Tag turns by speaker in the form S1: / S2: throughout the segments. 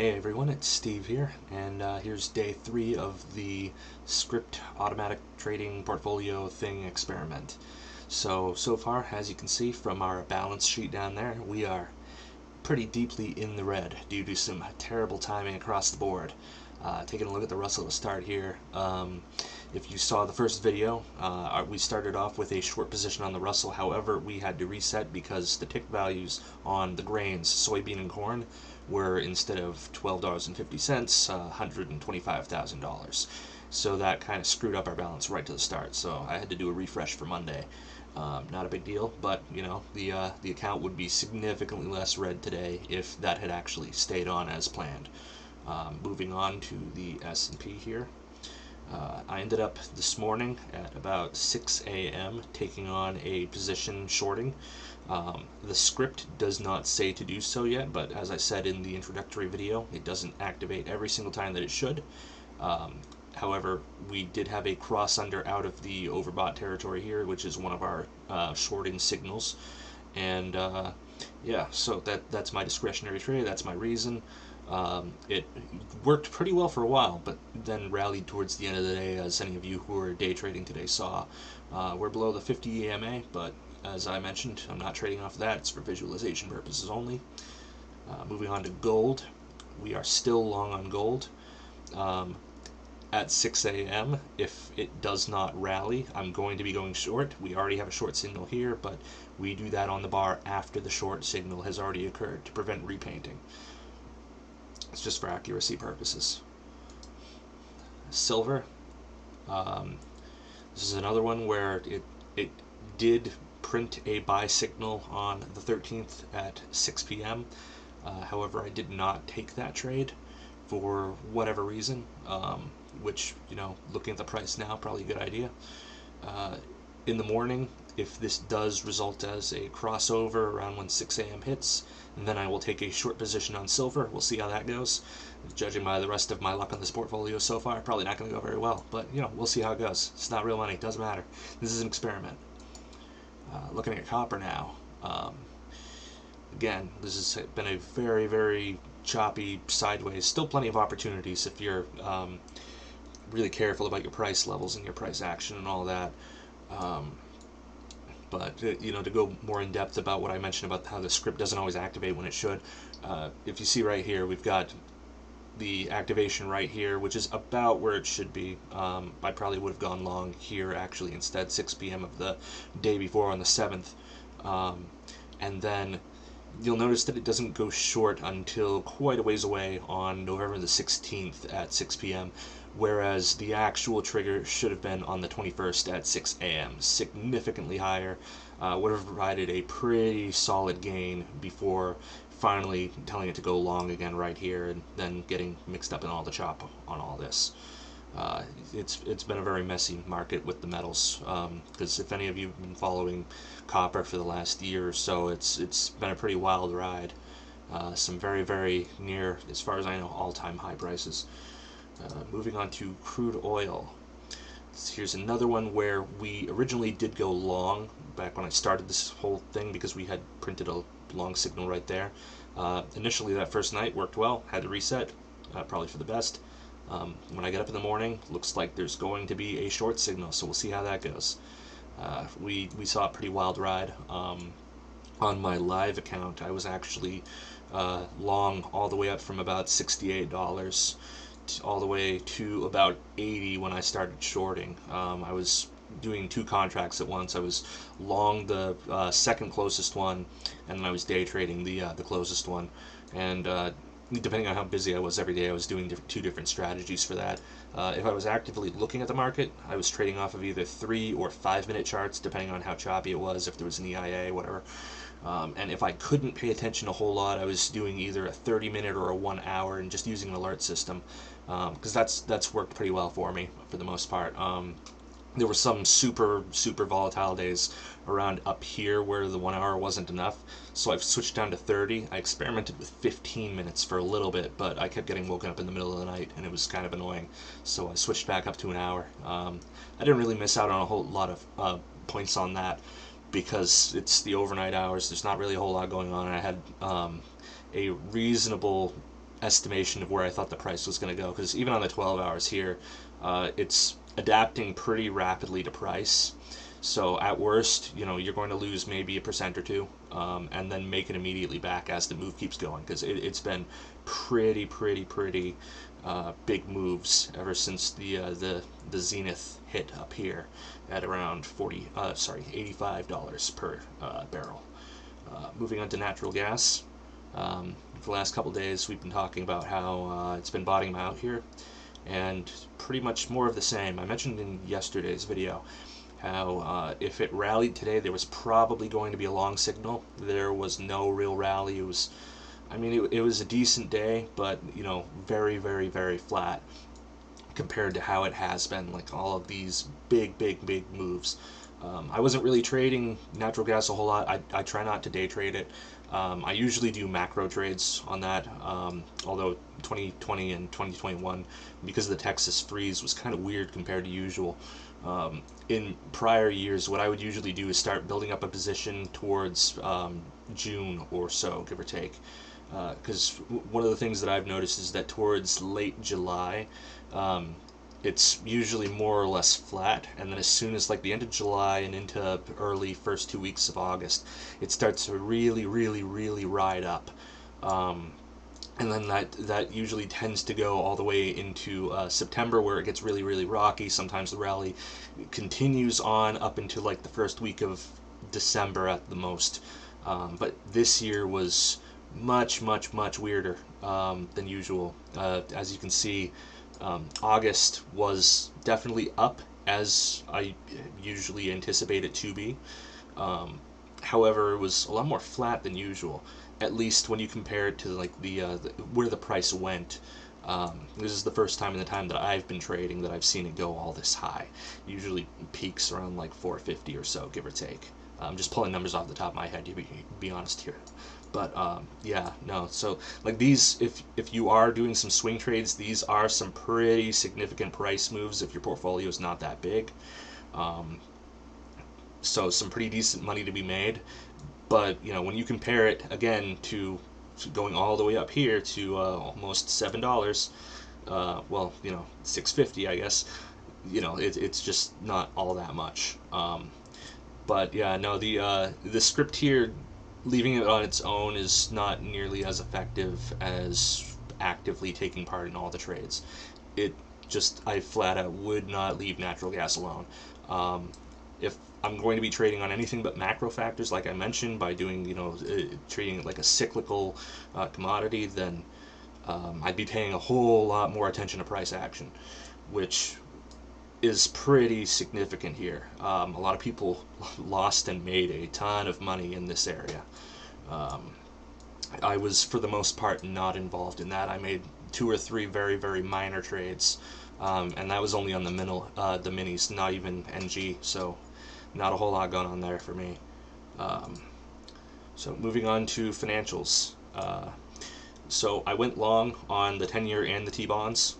S1: Hey everyone, it's Steve here, and here's day 3 of the script automatic trading portfolio thing experiment. So far, as you can see from our balance sheet down there, we are pretty deeply in the red due to some terrible timing across the board. Taking a look at the Russell to start here. If you saw the first video, we started off with a short position on the Russell. However, we had to reset because the tick values on the grains, soybean and corn, were instead of $12.50, $125,000. So that kind of screwed up our balance right to the start. So I had to do a refresh for Monday. Not a big deal, but you know, the account would be significantly less red today if that had actually stayed on as planned. Moving on to the S&P here. I ended up this morning at about 6 a.m. taking on a position shorting. The script does not say to do so yet, but as I said in the introductory video, it doesn't activate every single time that it should. However, we did have a cross under out of the overbought territory here, which is one of our shorting signals. And yeah, so that's my discretionary trade. That's my reason. It worked pretty well for a while, but then rallied towards the end of the day, as any of you who are day trading today saw. We're below the 50 EMA, but as I mentioned, I'm not trading off of that. It's for visualization purposes only. Moving on to gold. We are still long on gold. At 6 a.m., if it does not rally, I'm going to be going short. We already have a short signal here, but we do that on the bar after the short signal has already occurred to prevent repainting. It's just for accuracy purposes. Silver. This is another one where it did print a buy signal on the 13th at 6 p.m. However, I did not take that trade for whatever reason, which, you know, looking at the price now, probably a good idea. In the morning, if this does result as a crossover around when 6 a.m. hits, and then I will take a short position on silver. We'll see how that goes. Judging by the rest of my luck on this portfolio so far, probably not going to go very well. But, you know, we'll see how it goes. It's not real money. It doesn't matter. This is an experiment. Looking at copper now. Again, this has been a very, very choppy sideways. Still plenty of opportunities if you're really careful about your price levels and your price action and all that. But, you know, to go more in depth about what I mentioned about how the script doesn't always activate when it should, if you see right here, we've got the activation right here, which is about where it should be. I probably would have gone long here, actually, instead, 6 p.m. of the day before on the 7th. And then you'll notice that it doesn't go short until quite a ways away on November the 16th at 6 p.m., whereas the actual trigger should have been on the 21st at 6 a.m. Significantly higher. Would have provided a pretty solid gain before finally telling it to go long again right here and then getting mixed up in all the chop on all this. It's been a very messy market with the metals, because if any of you have been following copper for the last year or so, it's been a pretty wild ride. Some very, very near, as far as I know, all-time high prices. Moving on to crude oil. Here's another one where we originally did go long back when I started this whole thing because we had printed a long signal right there. Initially that first night worked well, had to reset, probably for the best. When I get up in the morning, looks like there's going to be a short signal, so we'll see how that goes. We saw a pretty wild ride. On my live account, I was actually long all the way up from about $68 all the way to about 80 when I started shorting. I was doing 2 contracts at once. I was long the second closest one, and then I was day trading the closest one. And depending on how busy I was every day, I was doing 2 different strategies for that. If I was actively looking at the market, I was trading off of either 3 or 5 minute charts, depending on how choppy it was, if there was an EIA, whatever. And if I couldn't pay attention a whole lot, I was doing either a 30-minute or a 1 hour and just using an alert system, because that's worked pretty well for me for the most part. There were some super volatile days around up here where the 1 hour wasn't enough, so I've switched down to 30. I experimented with 15 minutes for a little bit, but I kept getting woken up in the middle of the night and it was kind of annoying, so I switched back up to an hour. I didn't really miss out on a whole lot of points on that because it's the overnight hours. There's not really a whole lot going on, and I had a reasonable estimation of where I thought the price was going to go, because even on the 12 hours here, it's adapting pretty rapidly to price. So at worst, you're going to lose maybe 1% or 2, and then make it immediately back as the move keeps going, because it's been pretty big moves ever since the zenith hit up here at around $85 per barrel. Moving on to natural gas. For the last couple days, we've been talking about how it's been bottoming out here, and pretty much more of the same. I mentioned in yesterday's video how if it rallied today, there was probably going to be a long signal. There was no real rally. It was a decent day, but very flat compared to how it has been, like all of these big moves. I wasn't really trading natural gas a whole lot. I try not to day trade it. I usually do macro trades on that, although 2020 and 2021, because of the Texas freeze, was kind of weird compared to usual. In prior years, what I would usually do is start building up a position towards June or so, give or take. Because one of the things that I've noticed is that towards late July, it's usually more or less flat, and then as soon as like the end of July and into early first 2 weeks of August, it starts to really ride up, and then that usually tends to go all the way into September, where it gets really rocky. Sometimes the rally continues on up into like the first week of December at the most, but this year was much weirder than usual. As you can see, August was definitely up, as I usually anticipate it to be. However, it was a lot more flat than usual, at least when you compare it to like the where the price went. This is the first time in the time that I've been trading that I've seen it go all this high. Usually peaks around like 450 or so, give or take. I'm just pulling numbers off the top of my head, to be honest here. But yeah, no. So like these, if you are doing some swing trades, these are some pretty significant price moves if your portfolio is not that big. So some pretty decent money to be made. But when you compare it again to going all the way up here to almost $7, well, $6.50, I guess. It's just not all that much. But yeah, no, the script here, leaving it on its own, is not nearly as effective as actively taking part in all the trades. I flat out would not leave natural gas alone. If I'm going to be trading on anything but macro factors, like I mentioned, by doing, treating it like a cyclical commodity, then I'd be paying a whole lot more attention to price action, which is pretty significant here. A lot of people lost and made a ton of money in this area. I was, for the most part, not involved in that. I made 2 or 3 very minor trades, and that was only on the minis, not even NG, so not a whole lot going on there for me. So moving on to financials. So I went long on the 10-year and the T-bonds,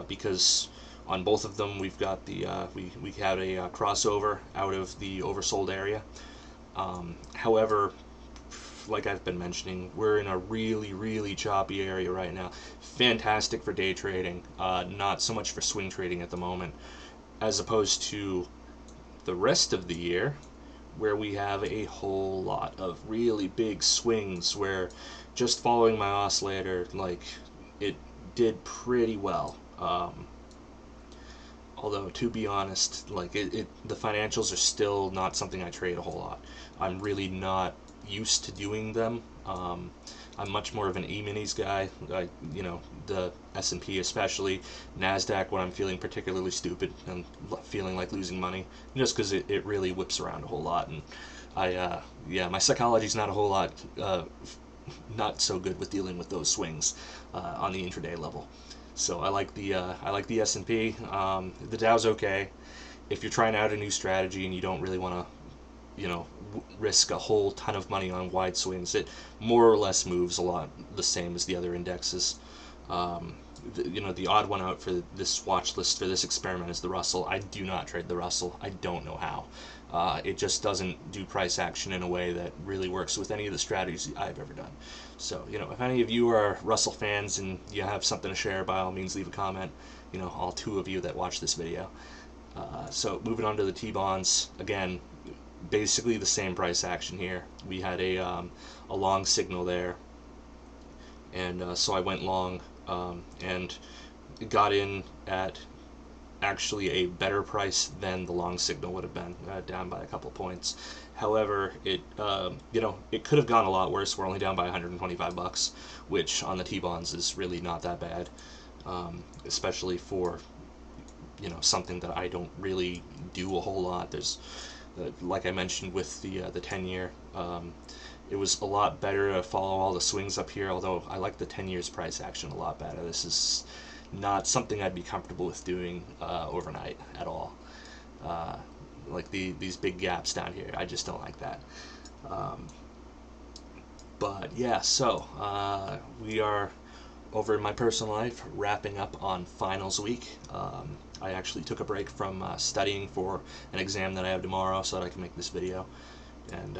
S1: because on both of them we've got we had a crossover out of the oversold area. However, like I've been mentioning, we're in a really choppy area right now. Fantastic for day trading, not so much for swing trading at the moment, as opposed to the rest of the year, where we have a whole lot of really big swings, where just following my oscillator, like, it did pretty well. Although, to be honest, like the financials are still not something I trade a whole lot. I'm really not used to doing them. I'm much more of an E-minis guy. The S&P especially, NASDAQ when I'm feeling particularly stupid and feeling like losing money, just because it really whips around a whole lot, and my psychology's not a whole lot, not so good with dealing with those swings on the intraday level. So I like the S&P. The Dow's okay if you're trying out a new strategy and you don't really want to, risk a whole ton of money on wide swings. It more or less moves a lot the same as the other indexes. The odd one out for this watch list for this experiment is the Russell. I do not trade the Russell. I don't know how. It just doesn't do price action in a way that really works with any of the strategies I've ever done. So, if any of you are Russell fans and you have something to share, by all means leave a comment. All two of you that watch this video. So moving on to the T-bonds, again, basically the same price action here. We had a long signal there, and so I went long and got in at actually a better price than the long signal would have been, down by a couple points. However, it it could have gone a lot worse. We're only down by 125 bucks, which on the T-bonds is really not that bad, especially for something that I don't really do a whole lot. There's like I mentioned with the 10-year, it was a lot better to follow all the swings up here, although I like the 10 years price action a lot better. This is not something I'd be comfortable with doing overnight at all. Like these big gaps down here, I just don't like that. But yeah, so we are over in my personal life wrapping up on finals week. I actually took a break from studying for an exam that I have tomorrow so that I can make this video, and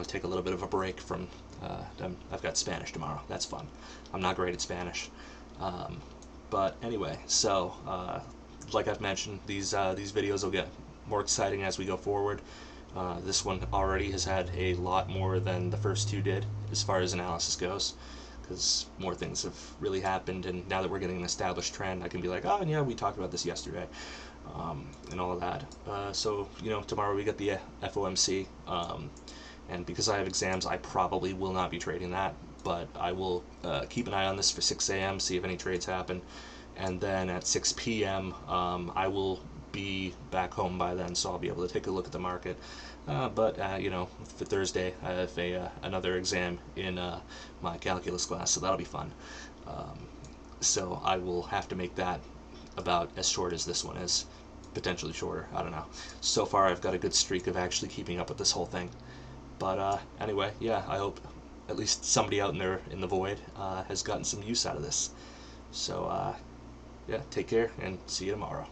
S1: take a little bit of a break from I've got Spanish tomorrow. That's fun. I'm not great at Spanish. But anyway, so like I've mentioned, these videos will get more exciting as we go forward. This one already has had a lot more than the first two did as far as analysis goes, because more things have really happened, and now that we're getting an established trend, I can be like, oh yeah, we talked about this yesterday, and all of that. So tomorrow we get the FOMC, and because I have exams, I probably will not be trading that, but I will keep an eye on this for 6 a.m., see if any trades happen, and then at 6 p.m. I will be back home by then, so I'll be able to take a look at the market. But for Thursday, I have another exam in my calculus class, so that'll be fun. So I will have to make that about as short as this one is, potentially shorter, I don't know. So far I've got a good streak of actually keeping up with this whole thing. But anyway, yeah, I hope at least somebody out there in the void has gotten some use out of this. So yeah, take care and see you tomorrow.